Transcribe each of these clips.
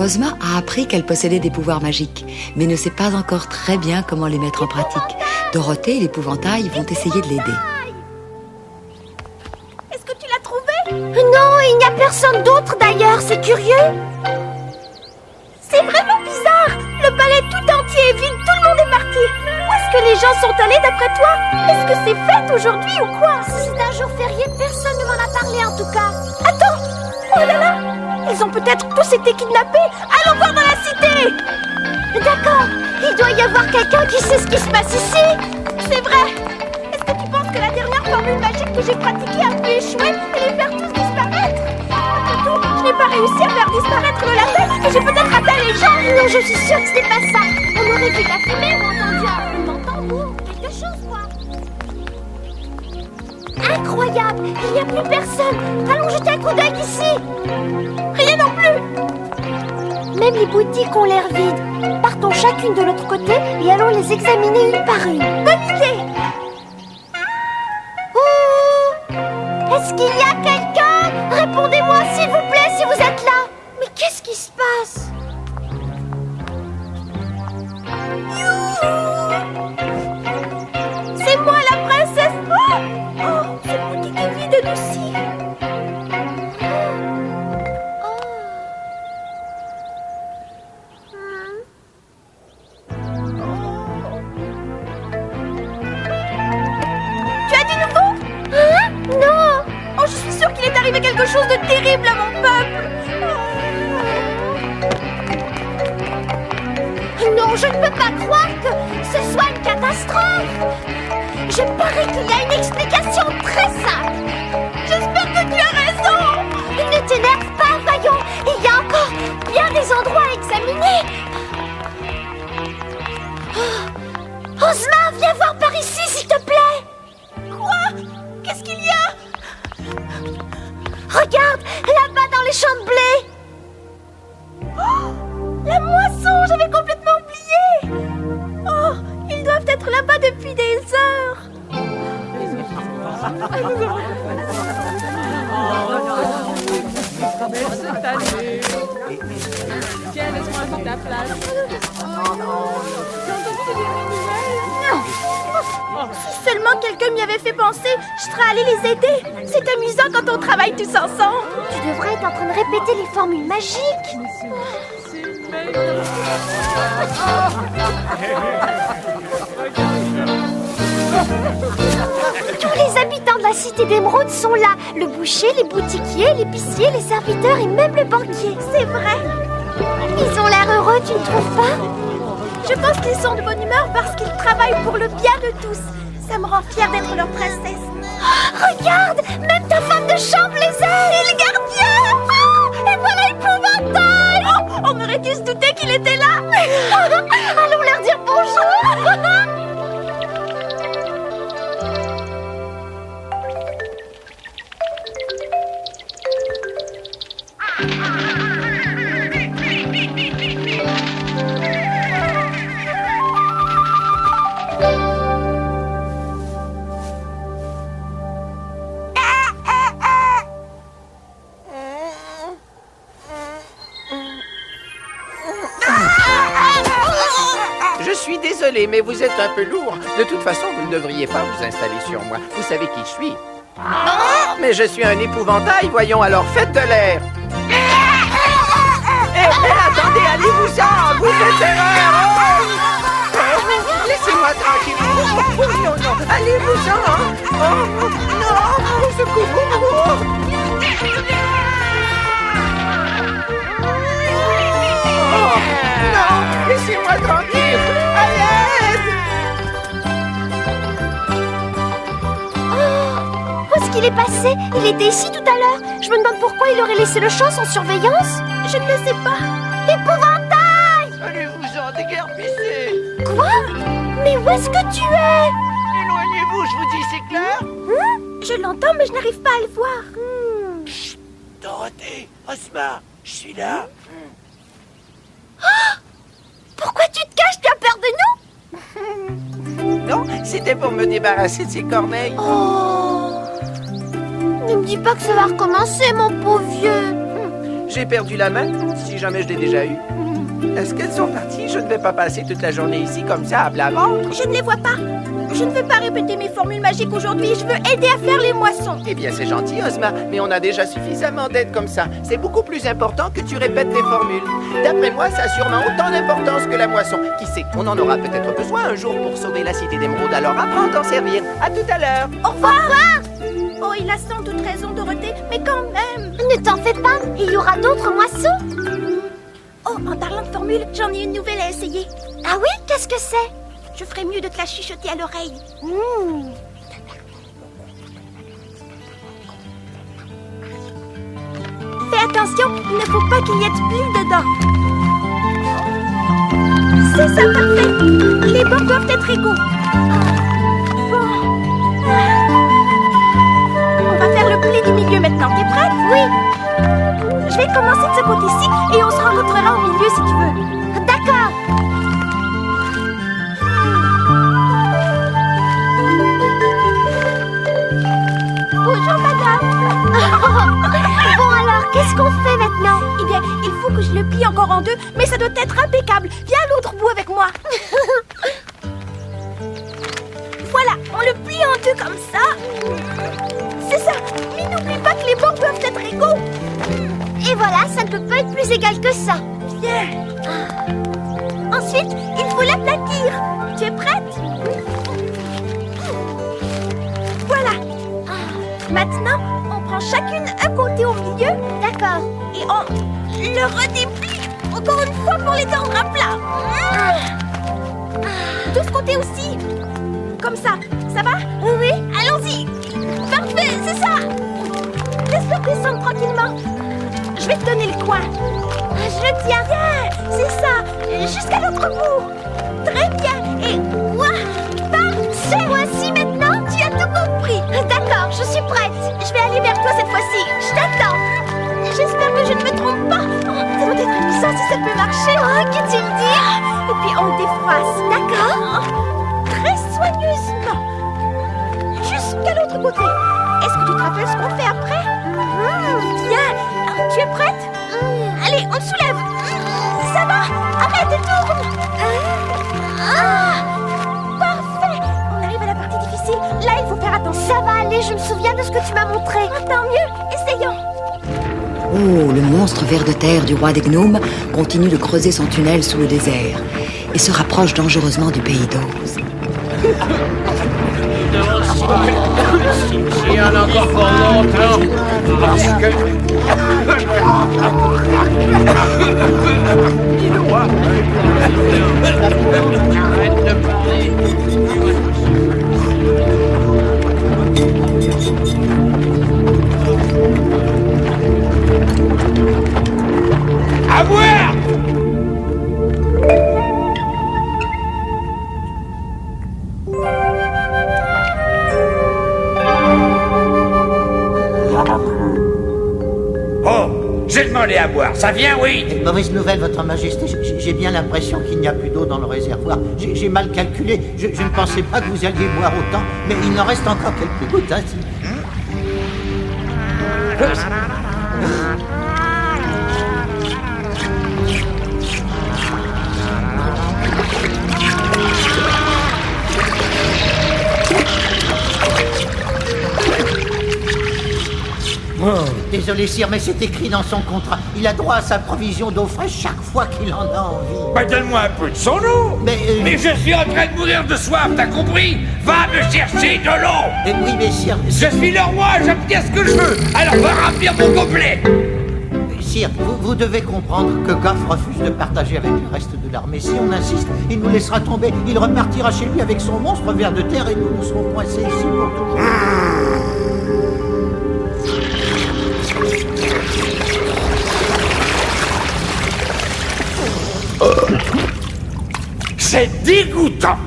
Ozma a appris qu'elle possédait des pouvoirs magiques, mais ne sait pas encore très bien comment les mettre en pratique. Dorothée et l'épouvantail vont essayer de l'aider. Est-ce que tu l'as trouvé? Non, il n'y a personne d'autre d'ailleurs, c'est curieux. C'est vraiment bizarre. Le palais tout entier est vide, tout le monde est parti. Où est-ce que les gens sont allés d'après toi? Est-ce que c'est fête aujourd'hui ou quoi? Si c'est un jour férié, personne ne m'en a parlé en tout cas. Attends! Oh là là! Ils ont peut-être tous été kidnappés. Allons voir dans la cité. D'accord, il doit y avoir quelqu'un qui sait ce qui se passe ici. C'est vrai. Est-ce que tu penses que la dernière formule magique que j'ai pratiquée a pu échouer et les faire tous disparaître? Après tout, je n'ai pas réussi à faire disparaître le lapin et j'ai peut-être raté les gens. Non, je suis sûre que ce n'est pas ça. On aurait vu la fumée ou entendu un roulement de tambour, quelque chose quoi. Incroyable, il n'y a plus personne. Allons jeter un coup d'œil ici. Rien non plus. Même les boutiques ont l'air vides. Partons chacune de l'autre côté et allons les examiner une par une. Bonne idée. Oh, est-ce qu'il y a quelqu'un? Répondez-moi s'il vous plaît si vous êtes là. Mais qu'est-ce qui se passe? C'est moi la princesse. Oh, cette boutique est vide aussi. Tu as du nouveau? Hein? Non. Oh, je suis sûre qu'il est arrivé quelque chose de terrible à mon peuple. Non, je ne peux pas croire que ce soit une catastrophe. Je parie qu'il y a une explication très simple. J'espère que tu as raison. Ne t'énerve pas, voyons. Il y a encore bien des endroits à examiner. Oh. Ozma, viens voir par ici, s'il te plaît. Quoi? Qu'est-ce qu'il y a? Regarde, là-bas dans les champs de blé. Oh, la moisson, j'avais complètement oublié. Oh, ils doivent être là-bas depuis des heures. Tiens, laisse-moi un peu ta place. Si seulement quelqu'un m'y avait fait penser, je serais allée les aider. C'est amusant quand on travaille tous ensemble. Tu devrais être en train de répéter les formules magiques. Tous les habitants de la cité d'émeraude sont là. Le boucher, les boutiquiers, l'épicier, les serviteurs et même le banquier. C'est vrai. Ils ont l'air heureux, tu ne trouves pas? Je pense qu'ils sont de bonne humeur parce qu'ils travaillent pour le bien de tous. Ça me rend fière d'être leur princesse. Oh, regarde, même ta femme de chambre les aide. Et le gardien. Oh, et voilà l'épouvantail. Oh, on aurait dû se douter qu'il était là. Allons leur dire bonjour. Je suis désolé, mais vous êtes un peu lourd. De toute façon, vous ne devriez pas vous installer sur moi. Vous savez qui je suis. Mais je suis un épouvantail, voyons, alors faites de l'air. Attendez, allez-vous-en. Vous faites erreur. Laissez-moi tranquille. Oh, non, allez-vous-en. Oh, non, au secours. Oh, non, laissez-moi tranquille. À l'aide. Où est-ce qu'il est passé? Il était ici tout à l'heure. Je me demande pourquoi il aurait laissé le champ sans surveillance. Je ne le sais pas. Épouvantail! Allez-vous-en, déguerpissez. Quoi? Mais où est-ce que tu es? Éloignez-vous, je vous dis, c'est clair? Je l'entends, mais je n'arrive pas à le voir. Chut, Dorothée, Ozma, je suis là. Pourquoi tu te caches? Tu as peur de nous? Non, c'était pour me débarrasser de ces corneilles. Oh! Ne me dis pas que ça va recommencer, mon pauvre vieux. J'ai perdu la main, si jamais je l'ai déjà eue. Est-ce qu'elles sont parties? Je ne vais pas passer toute la journée ici comme ça à plat ventre. Je ne les vois pas. Je ne veux pas répéter mes formules magiques aujourd'hui. Je veux aider à faire les moissons. Eh bien, c'est gentil, Ozma, mais on a déjà suffisamment d'aide comme ça. C'est beaucoup plus important que tu répètes les formules. D'après moi, ça a sûrement autant d'importance que la moisson. Qui sait, on en aura peut-être besoin un jour pour sauver la cité d'Émeraude. Alors apprends à t'en servir. À tout à l'heure. Au revoir. Oh, il a sans doute raison, Dorothée, mais quand même. Ne t'en fais pas, il y aura d'autres moissons. Oh, en parlant de formules, j'en ai une nouvelle à essayer. Ah oui, qu'est-ce que c'est? Je ferais mieux de te la chuchoter à l'oreille. Fais attention, il ne faut pas qu'il y ait de plis dedans. C'est ça, parfait. Les bords doivent être égaux. Bon. On va faire le pli du milieu maintenant. T'es prête? Oui. Je vais commencer de ce côté-ci et on se rencontrera au milieu si tu veux. D'accord. Bonjour, madame. Bon alors, qu'est-ce qu'on fait maintenant? Eh bien, il faut que je le plie encore en deux, mais ça doit être impeccable. Viens à l'autre bout avec moi. Voilà, on le plie en deux comme ça. C'est ça. Mais n'oublie pas que les bords doivent être égaux. Et voilà, ça ne peut pas être plus égal que ça. Viens. Ensuite, il faut l'aplatir. Tu es prête? Voilà. Maintenant, on prend chacune un côté au milieu. D'accord. Et on le redéplie encore une fois pour les tendre à plat. De ce côté aussi. Comme ça. Ça va? Oui. Allons-y. Parfait, c'est ça. Laisse-le descendre tranquillement. Je vais te donner le coin. Je le tiens. Bien, c'est ça. Jusqu'à l'autre bout. Très bien. Et ouah, parfait. Voici maintenant. Tu as tout compris. D'accord, je suis prête. Je vais aller vers toi cette fois-ci. Je t'attends. J'espère que je ne me trompe pas. Oh, ça doit être amusant si ça peut marcher. Oh, qu'est-ce que tu me dis? Et puis on défroisse. D'accord. Très soigneusement. Jusqu'à l'autre côté. Est-ce que tu te rappelles ce qu'on fait après? Bien. Tu es prête? Allez, on te soulève. Ça va? Arrête et tourne. Parfait. On arrive à la partie difficile. Là, il faut faire attention. Ça va aller, je me souviens de ce que tu m'as montré. Tant mieux. Essayons. Oh, le monstre ver de terre du roi des gnomes continue de creuser son tunnel sous le désert et se rapproche dangereusement du pays d'Oz. Il y en a encore pour longtemps, parce que... Arrête de parler. À boire! Oh, j'ai demandé à boire, ça vient, oui? Mauvaise nouvelle, Votre Majesté. J'ai bien l'impression qu'il n'y a plus d'eau dans le réservoir. J'ai mal calculé. Je ne pensais pas que vous alliez boire autant, mais il en reste encore quelques gouttes ainsi. Désolé, sire, mais c'est écrit dans son contrat. Il a droit à sa provision d'eau fraîche chaque fois qu'il en a envie. Bah donne-moi un peu de son eau. Mais je suis en train de mourir de soif, t'as compris? Va me chercher de l'eau. Oui, mais sire... Je suis le roi, j'obtiens ce que je veux. Alors va remplir mon gobelet. Sire, vous devez comprendre que Goff refuse de partager avec le reste de l'armée. Si on insiste, il nous laissera tomber. Il repartira chez lui avec son monstre ver de terre et nous serons coincés ici pour toujours. C'est dégoûtant.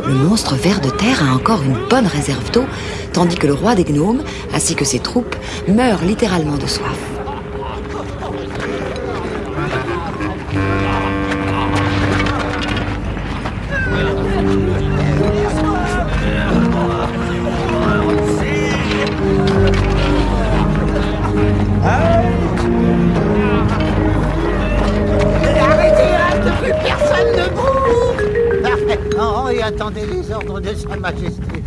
Le monstre ver de terre a encore une bonne réserve d'eau, tandis que le roi des gnomes, ainsi que ses troupes, meurent littéralement de soif. nom de Sa Majesté.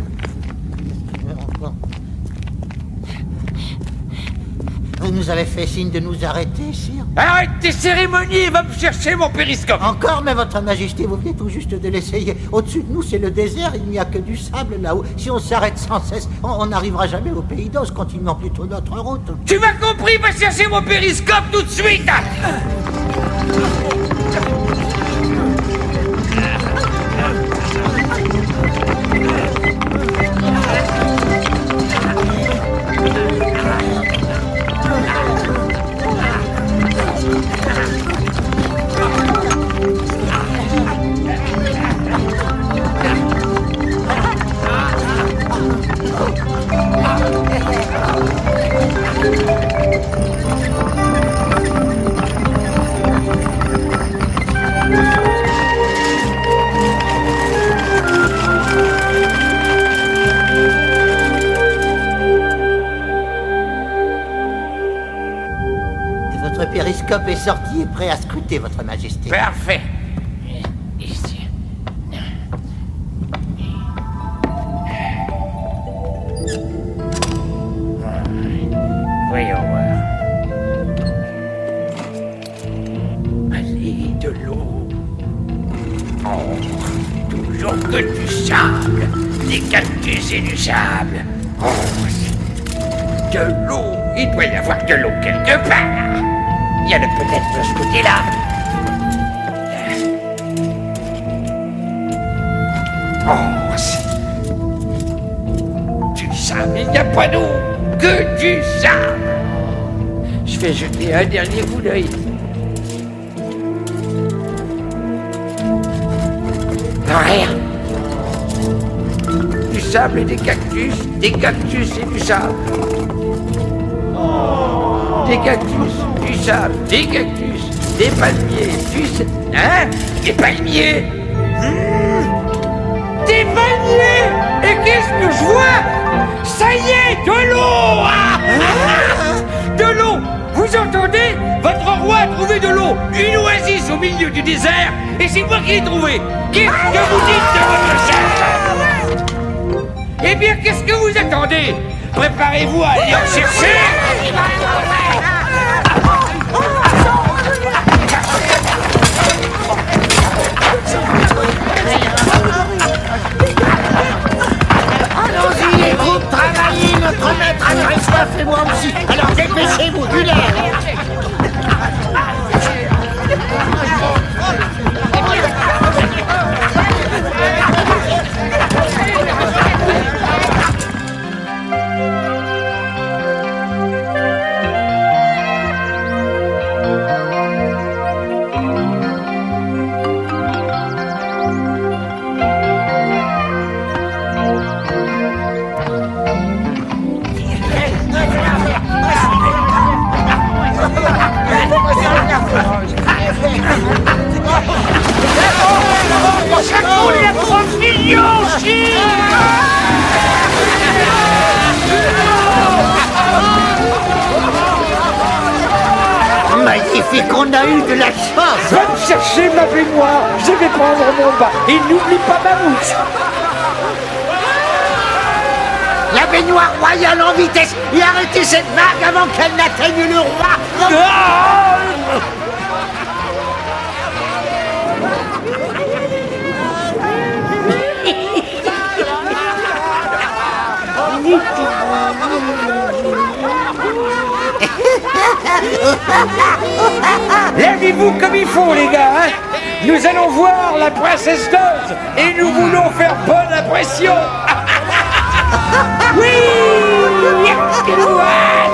Vous nous avez fait signe de nous arrêter, sire. Arrête tes cérémonies et va me chercher mon périscope. Encore, mais votre majesté, vous venez tout juste de l'essayer. Au-dessus de nous, c'est le désert, il n'y a que du sable là-haut. Si on s'arrête sans cesse, on n'arrivera jamais au pays d'Oz, continuons plutôt notre route. Tu m'as compris, va chercher mon périscope tout de suite. Votre périscope est sorti et prêt à scruter, votre majesté. Parfait. Ici. Voyons voir. Allez, de l'eau. Oh, toujours que du sable. Des cactus et du sable. Oh, de l'eau. Il doit y avoir de l'eau quelque part. Il y en a peut-être de ce côté-là. Oh, c'est du sable, il n'y a pas d'eau, que du sable. Je vais jeter un dernier coup d'œil. Rien. Du sable et des cactus et du sable. Des cactus, du sable, des cactus, des palmiers, du sable. Hein? Des palmiers? Des palmiers! Et qu'est-ce que je vois? Ça y est, de l'eau! De l'eau! Vous entendez? Votre roi a trouvé de l'eau, une oasis au milieu du désert, et c'est moi qui l'ai trouvé. Qu'est-ce que vous dites de votre chef? Eh bien, qu'est-ce que vous attendez? Préparez-vous à aller en chercher! Allons-y, les groupes, travaillez, notre maître a très soif et moi aussi. Alors dépêchez-vous, du l'air. Magnifique, on a eu de la chance. Va me chercher ma baignoire, je vais prendre mon bain et n'oublie pas ma mouche. La baignoire royale en vitesse et arrêtez cette vague avant qu'elle n'atteigne le roi. Levez-vous comme il faut, les gars, hein. Nous allons voir la princesse d'Oz et nous voulons faire bonne impression. Oui,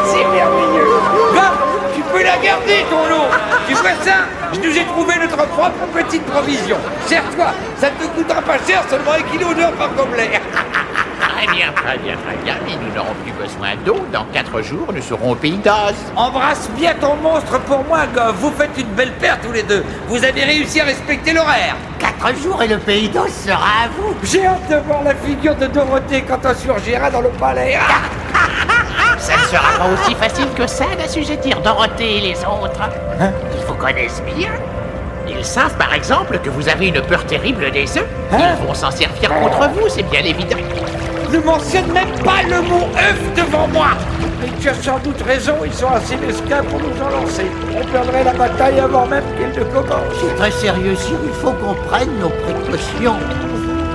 c'est merveilleux. Va, tu peux la garder, ton eau. Tu vois ça? Je nous ai trouvé notre propre petite provision. Sers-toi, ça ne te coûtera pas cher, seulement 1 kilo d'or par gobelet. Très bien, mais nous n'aurons plus besoin d'eau. Dans 4 jours, nous serons au pays d'Oz. Embrasse bien ton monstre pour moi, Goff. Vous faites une belle paire tous les deux. Vous avez réussi à respecter l'horaire. 4 jours et le pays d'Oz sera à vous. J'ai hâte de voir la figure de Dorothée quand on surgira dans le palais. Ça ne sera pas aussi facile que ça d'assujettir Dorothée et les autres. Ils vous connaissent bien. Ils savent par exemple que vous avez une peur terrible des œufs. Hein? Ils vont s'en servir contre vous, c'est bien évident. Ne mentionne même pas le mot œuf devant moi. Mais tu as sans doute raison, ils sont assez mesquins pour nous en lancer. On perdrait la bataille avant même qu'elle ne commence. C'est très sérieux, Sire, il faut qu'on prenne nos précautions.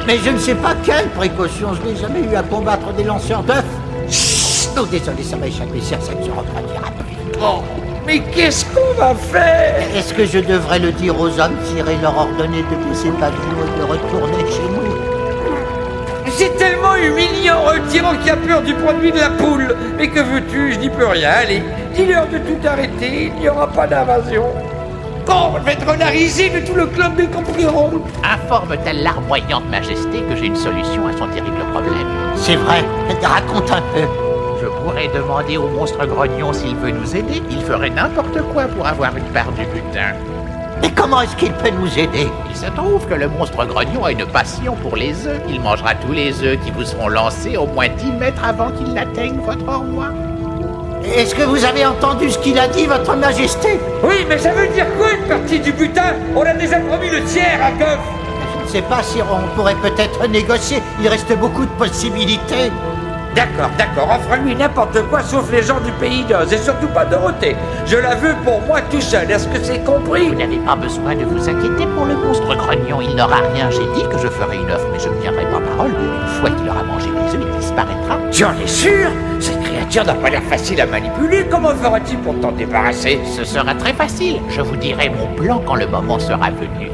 Mais je ne sais pas quelles précautions, je n'ai jamais eu à combattre des lanceurs d'œufs. Chut, non, désolé, ça m'a échappé, ça ne se reproduira plus. Oh, mais qu'est-ce qu'on va faire? Est-ce que je devrais le dire aux hommes, Sire, et leur ordonner de baisser pavillon et de retourner chez nous? C'est tellement humiliant, un tyran qui a peur du produit de la poule. Mais que veux-tu, je n'y peux rien. Allez, dis-leur de tout arrêter, il n'y aura pas d'invasion. Bon, je vais être renarisé de tout le club des cambrierons. Informe-t-elle larmoyante majesté que j'ai une solution à son terrible problème? C'est vrai, raconte un peu. Je pourrais demander au monstre grognon s'il veut nous aider. Il ferait n'importe quoi pour avoir une part du butin. Mais comment est-ce qu'il peut nous aider? Il se trouve que le monstre grognon a une passion pour les œufs. Il mangera tous les œufs qui vous seront lancés au moins 10 mètres avant qu'il n'atteigne votre roi. Est-ce que vous avez entendu ce qu'il a dit, votre majesté? Oui, mais ça veut dire quoi une partie du butin? On a déjà promis le tiers à Goff. Je ne sais pas, Sire, on pourrait peut-être négocier. Il reste beaucoup de possibilités. D'accord, offre-lui n'importe quoi sauf les gens du pays d'Oz et surtout pas Dorothée. Je la veux pour moi tout seul, est-ce que c'est compris? Vous n'avez pas besoin de vous inquiéter pour le monstre grognon. Il n'aura rien. J'ai dit que je ferai une offre, mais je ne tiendrai pas parole. Une fois qu'il aura mangé les œufs, il disparaîtra. Tu en es sûr? Cette créature n'a pas l'air facile à manipuler. Comment fera-t-il pour t'en débarrasser? Ce sera très facile. Je vous dirai mon plan quand le moment sera venu.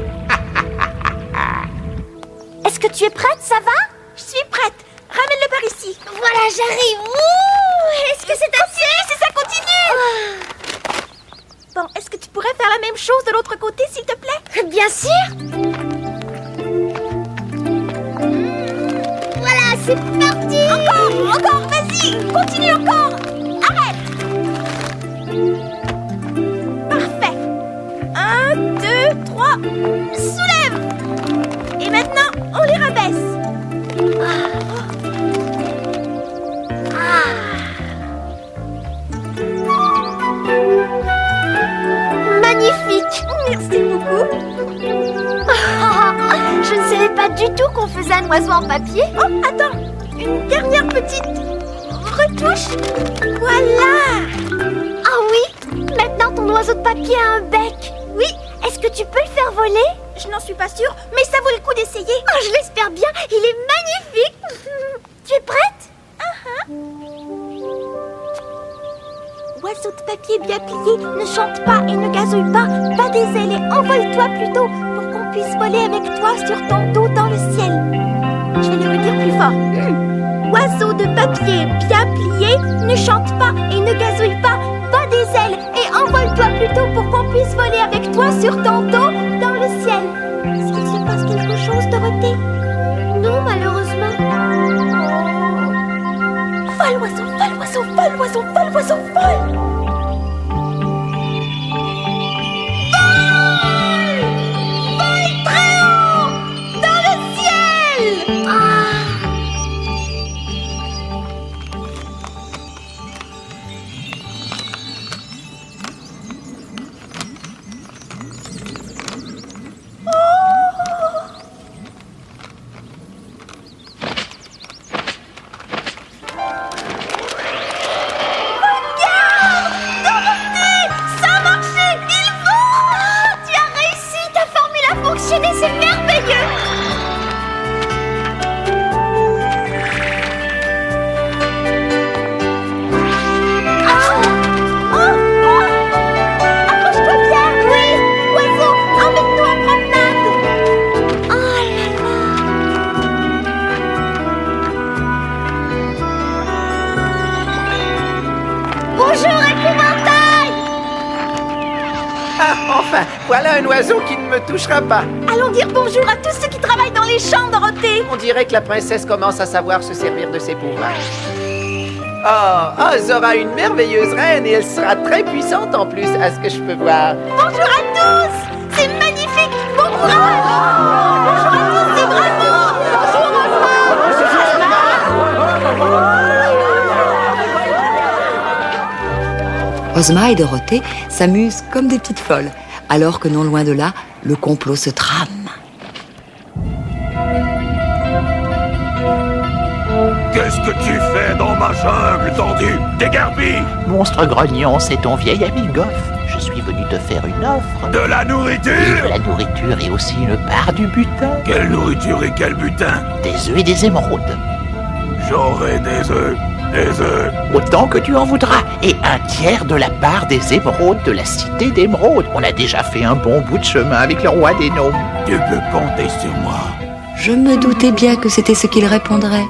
Est-ce que tu es prête, ça va? Je suis prête. Ramène-le par ici. Voilà, j'arrive. Ouh, est-ce que c'est assez? C'est ça, continue. Bon, est-ce que tu pourrais faire la même chose de l'autre côté, s'il te plaît? Bien sûr. Voilà, c'est parti. Encore, vas-y. Continue encore. Arrête. Parfait. 1, 2, 3. Soulève. Et maintenant, on les rabaisse. Magnifique. Merci beaucoup. Je ne savais pas du tout qu'on faisait un oiseau en papier. Oh, attends. Une dernière petite retouche. Voilà. Ah oui, maintenant ton oiseau de papier a un bec. Oui. Est-ce que tu peux le faire voler? Je n'en suis pas sûre, mais ça vaut le coup d'essayer. Oh, je l'espère bien, il est magnifique. Tu es prête? Oiseau de papier bien plié, ne chante pas et ne gazouille pas. Bats des ailes et envole-toi plutôt pour qu'on puisse voler avec toi sur ton dos dans le ciel. Je vais le redire plus fort. Oiseau de papier bien plié, ne chante pas et ne gazouille pas. Bats des ailes et envole-toi plutôt pour qu'on puisse voler avec toi sur ton dos dans le ciel. Est-ce qu'il se passe quelque chose, Dorothée? Non, malheureusement. Vole, oiseau, vole, oiseau, vole, oiseau, vole, oiseau, vole. Vole très haut dans le ciel. C'est merveilleux. Accroche-toi bien. Oui, oiseau, emmène-nous en promenade. Oh là là. Bonjour, épouvantail. Ah, enfin, voilà un oiseau qui ne me touchera pas. Allons dire bonjour à tous ceux qui travaillent dans les champs, Dorothée. On dirait que la princesse commence à savoir se servir de ses pouvoirs. Oh, Oz aura une merveilleuse reine et elle sera très puissante en plus, à ce que je peux voir. Bonjour à tous. C'est magnifique. Bon courage. Bonjour à tous et bravo. Ozma et Dorothée s'amusent comme des petites folles, alors que non loin de là, Le complot se trame. Qu'est-ce que tu fais dans ma jungle, tendu? Dégarpille! Monstre grognon, c'est ton vieil ami Goff. Je suis venu te faire une offre. De la Et nourriture? de la nourriture et aussi une part du butin. Quelle nourriture et quel butin? Des œufs et des émeraudes. J'aurai des œufs. Des œufs. Autant que tu en voudras. Et un tiers de la part des émeraudes de la cité d'émeraude. On a déjà fait un bon bout de chemin avec le roi des gnomes. Tu peux compter sur moi. Je me doutais bien que c'était ce qu'il répondrait.